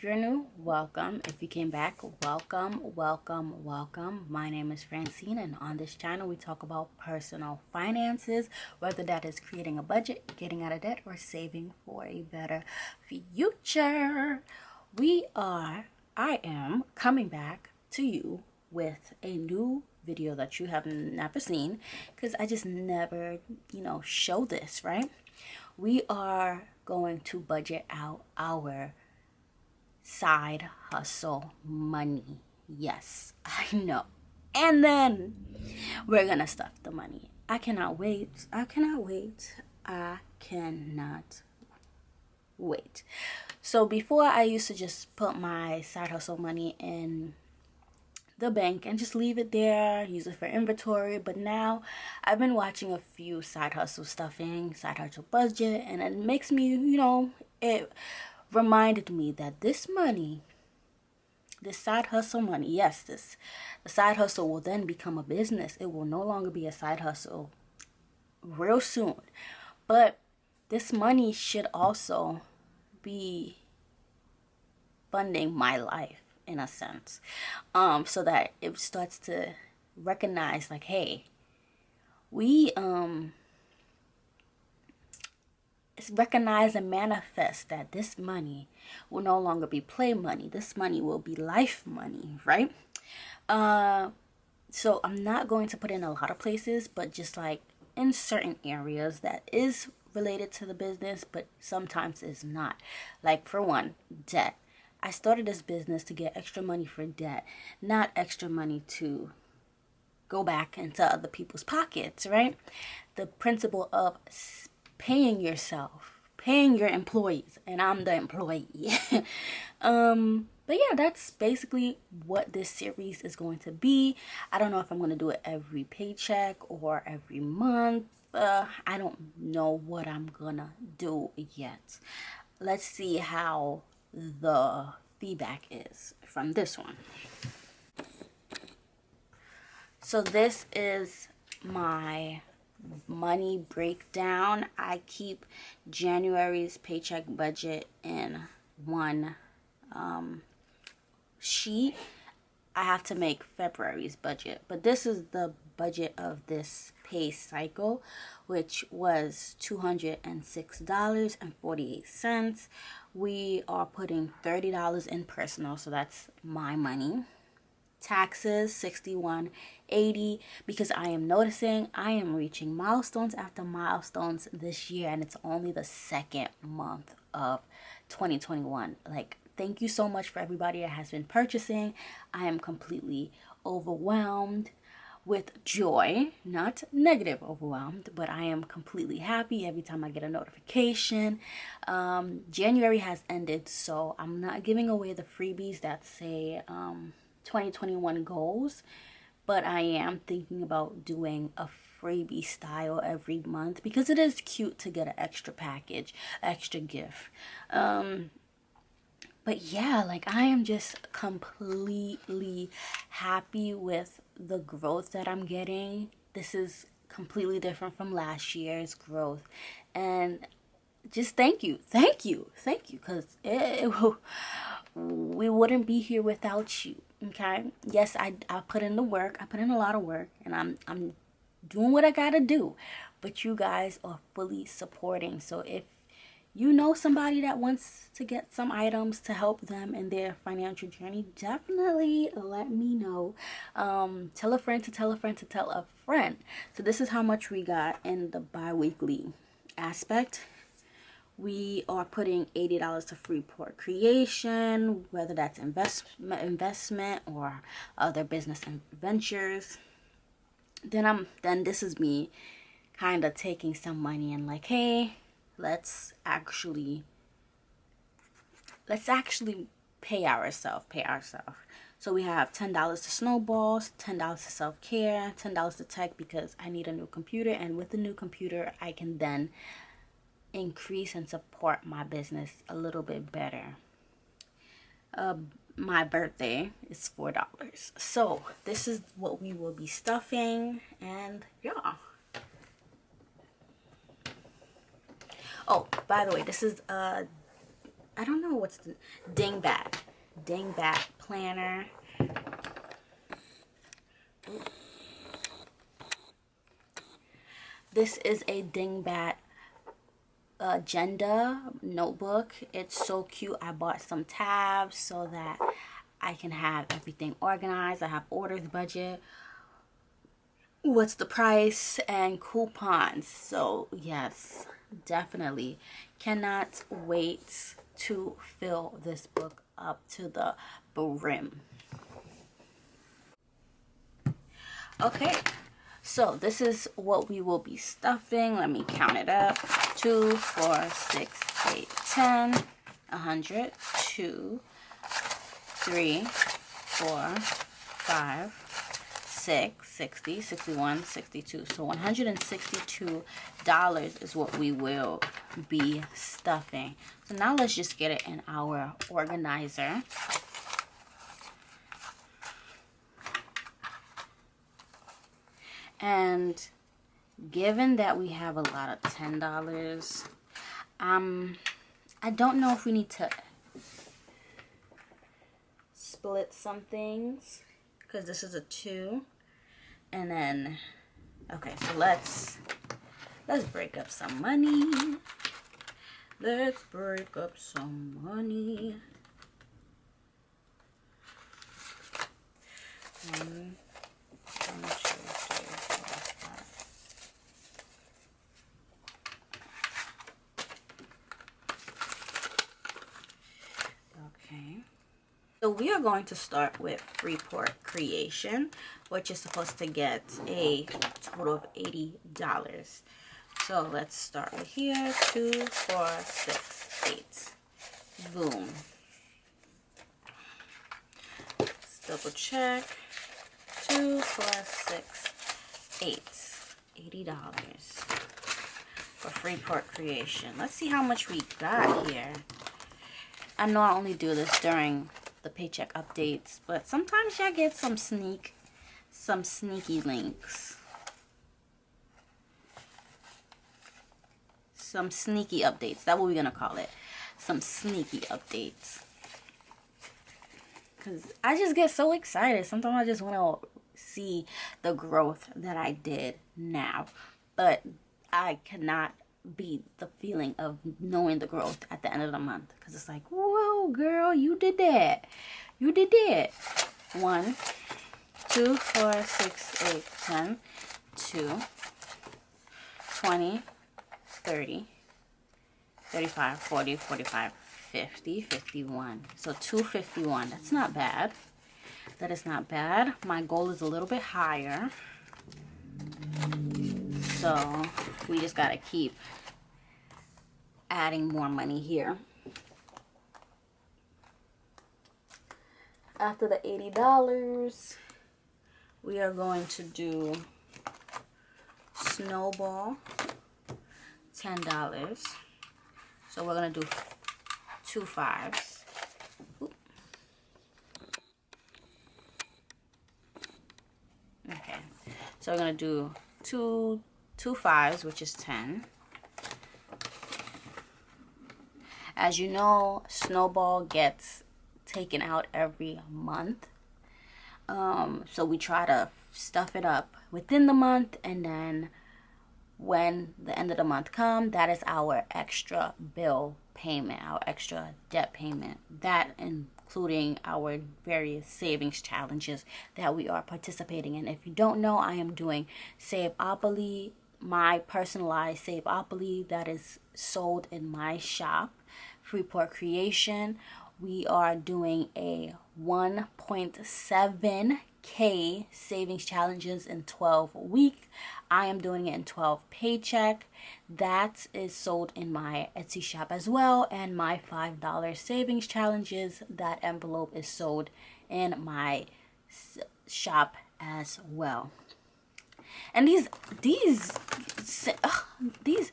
If you're new, welcome. If you came back, welcome. My name is Friencine, and on this channel, we talk about personal finances, whether that is creating a budget, getting out of debt, or saving for a better future. I am coming back to you with a new video that you have never seen because I just never, show this, right? We are going to budget out our side hustle money. Yes, I know. And then we're gonna stuff the money. I cannot wait. So before, I used to just put my side hustle money in the bank and just leave it there, use it for inventory. But now I've been watching a few side hustle budget, and it makes me, it reminded me that this side hustle money, yes, the side hustle will then become a business. It will no longer be a side hustle real soon. But this money should also be funding my life in a sense, so that it starts to recognize, like, hey, we recognize and manifest that this money will no longer be play money. This money will be life money, right? So I'm not going to put in a lot of places, but just like in certain areas that is related to the business, but sometimes is not. Like, for one, debt. I started this business to get extra money for debt, not extra money to go back into other people's pockets, right? The principle of paying yourself, paying your employees, and I'm the employee. But yeah, that's basically what this series is going to be. I don't know if I'm going to do it every paycheck or every month. I don't know what I'm gonna do yet. Let's see how the feedback is from this one. So this is my money breakdown. I keep January's paycheck budget in one sheet. I have to make February's budget, but this is the budget of this pay cycle, which was $206.48. We are putting $30 in personal, so that's my money. Taxes, $61.80, because I am noticing I am reaching milestones after milestones this year, and it's only the second month of 2021. Like, thank you so much for everybody that has been purchasing. I am completely overwhelmed with joy, not negative overwhelmed, but I am completely happy every time I get a notification. January has ended, so I'm not giving away the freebies that say 2021 goals, but I am thinking about doing a freebie style every month because it is cute to get an extra package, extra gift. But yeah, like, I am just completely happy with the growth that I'm getting. This is completely different from last year's growth, and just thank you, because we wouldn't be here without you. Okay, yes, I put in the work. I put in a lot of work, and I'm doing what I gotta do, but you guys are fully supporting. So if you know somebody that wants to get some items to help them in their financial journey, definitely let me know. Tell a friend to tell a friend to tell a friend. So this is how much we got in the bi-weekly aspect. We are putting $80 to Freeport Creation, whether that's investment or other business ventures. Then this is me kind of taking some money and, like, hey, let's actually pay ourselves. So we have $10 to snowballs, $10 to self-care, $10 to tech because I need a new computer, and with the new computer I can then increase and support my business a little bit better. My birthday is $4. So this is what we will be stuffing, and yeah. Oh, by the way, this is I don't know what's the dingbat planner. Ooh. This is a dingbat agenda notebook. It's so cute. I bought some tabs so that I can have everything organized. I have orders, budget, what's the price, and coupons. So yes, definitely cannot wait to fill this book up to the brim. Okay, so this is what we will be stuffing. Let me count it up. 2, 4, 6, 8, 10, 100, 2, 3, 4, 5, 6, 60, 61, 62. So $162 is what we will be stuffing. So now let's just get it in our organizer. And given that we have a lot of $10, I don't know if we need to split some things, because this is a 2. And then, okay, so let's break up some money. Let's break up some money. Okay. So we are going to start with Freeport Creation, which is supposed to get a total of $80. So let's start with here. 2, 4, 6, 8. Boom. Let's double check. 2, 4, 6, 8. $80 for Freeport Creation. Let's see how much we got here. I know I only do this during the paycheck updates, but sometimes y'all get some sneaky links. Some sneaky updates. That's what we're gonna call it. Some sneaky updates. Because I just get so excited. Sometimes I just want to see the growth that I did now. But I cannot beat the feeling of knowing the growth at the end of the month. Because it's like, whoa, girl, you did that. You did that. 1, 2, 4, 6, 8, 10, 2, 20, 30, 35, 40, 45, 50, 51. So 251. That's not bad. That is not bad. My goal is a little bit higher. So we just got to keep adding more money here. After the $80, we are going to do Snowball, $10. So we're going to do 2 5s. Oop. Okay. So we're going to do two 5s, which is 10. As you know, Snowball gets taken out every month. So we try to stuff it up within the month, and then when the end of the month comes, that is our extra bill payment, our extra debt payment. That including our various savings challenges that we are participating in. If you don't know, I am doing Saveopoly, my personalized Saveopoly that is sold in my shop, Freeport Creation. We are doing a 1.7K savings challenges in 12 weeks. I am doing it in 12 paycheck. That is sold in my Etsy shop as well. And my $5 savings challenges, that envelope is sold in my shop as well. And these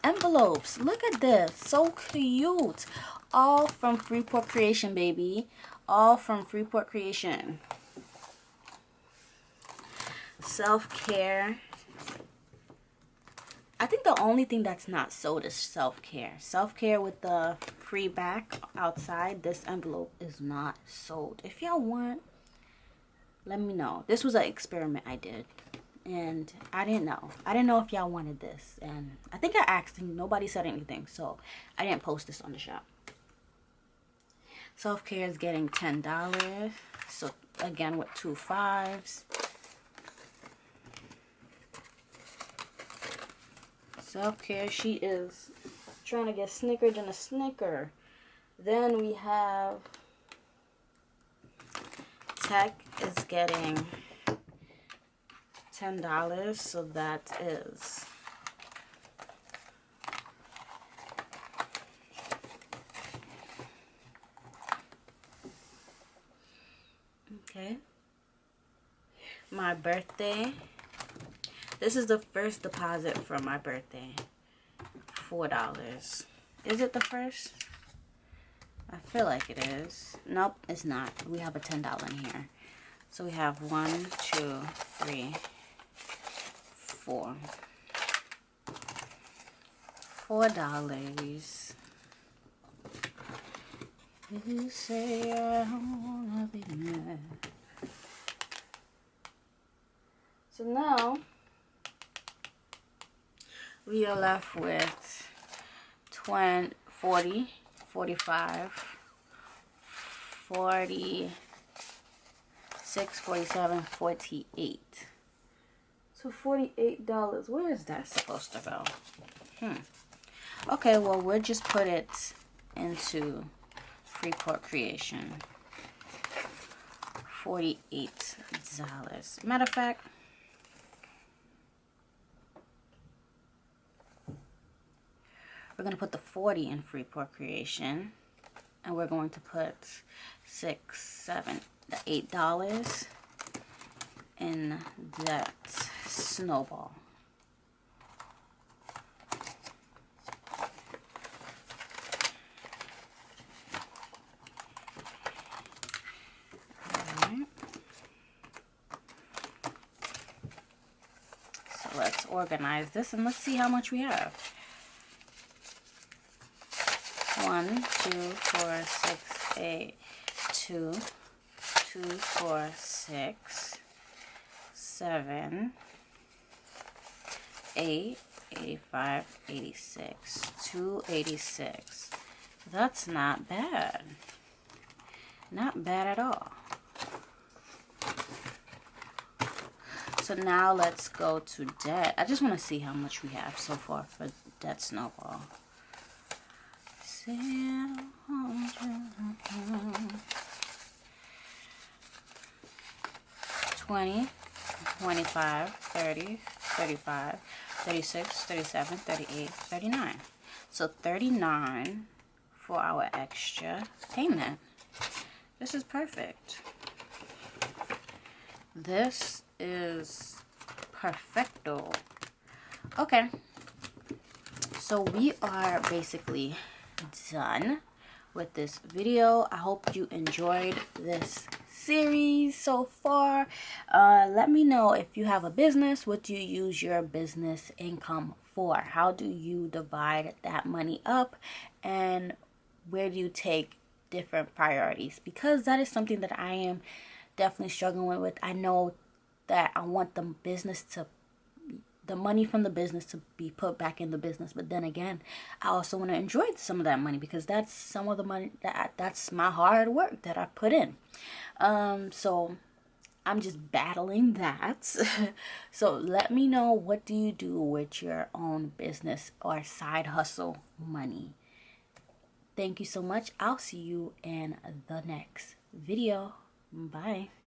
envelopes, look at this, so cute. All from Freeport Creation, baby. All from Freeport Creation. Self-care. I think the only thing that's not sold is self-care. Self-care with the free back outside. This envelope is not sold. If y'all want, let me know. This was an experiment I did, and I didn't know if y'all wanted this, and I think I asked and nobody said anything, so I didn't post this on the shop. Self-care is getting $10, so again with 2 5s. Self-care, she is trying to get snickered in a snicker. Then we have Tech is getting $10, so that is okay. My birthday. This is the first deposit for my birthday. $4. Is it the first? I feel like it is. Nope, it's not. We have a $10 in here. So we have 1, 2, 3, 4. $4. You say I wanna be mad. So now we are left with 20, 40, 45, 46, 47, 48. So $48. Where is that supposed to go? Okay, well, we'll just put it into Freeport Creation. $48. Matter of fact, we're going to put the 40 in Freeport Creation, and we're going to put $6, $7, $8 in that snowball. So let's organize this and let's see how much we have. 1, 2, 4, 6, 8, 2, 2, 4, 6, 7, 8, 85, 86, 286. That's not bad. Not bad at all. So now let's go to debt. I just want to see how much we have so far for debt snowball. 20, 25, 30, 35, 36, 37, 38, 39. So 39 for our extra payment. This is perfect. This is perfecto. Okay. So we are basically done with this video. I hope you enjoyed this series so far. Let me know if you have a business. What do you use your business income for? How do you divide that money up, and where do you take different priorities? Because that is something that I am definitely struggling with. I know that I want the money from the business to be put back in the business, but then again, I also want to enjoy some of that money, because that's some of the money that's my hard work that I put in. So I'm just battling that. So let me know, what do you do with your own business or side hustle money? Thank you so much. I'll see you in the next video. Bye.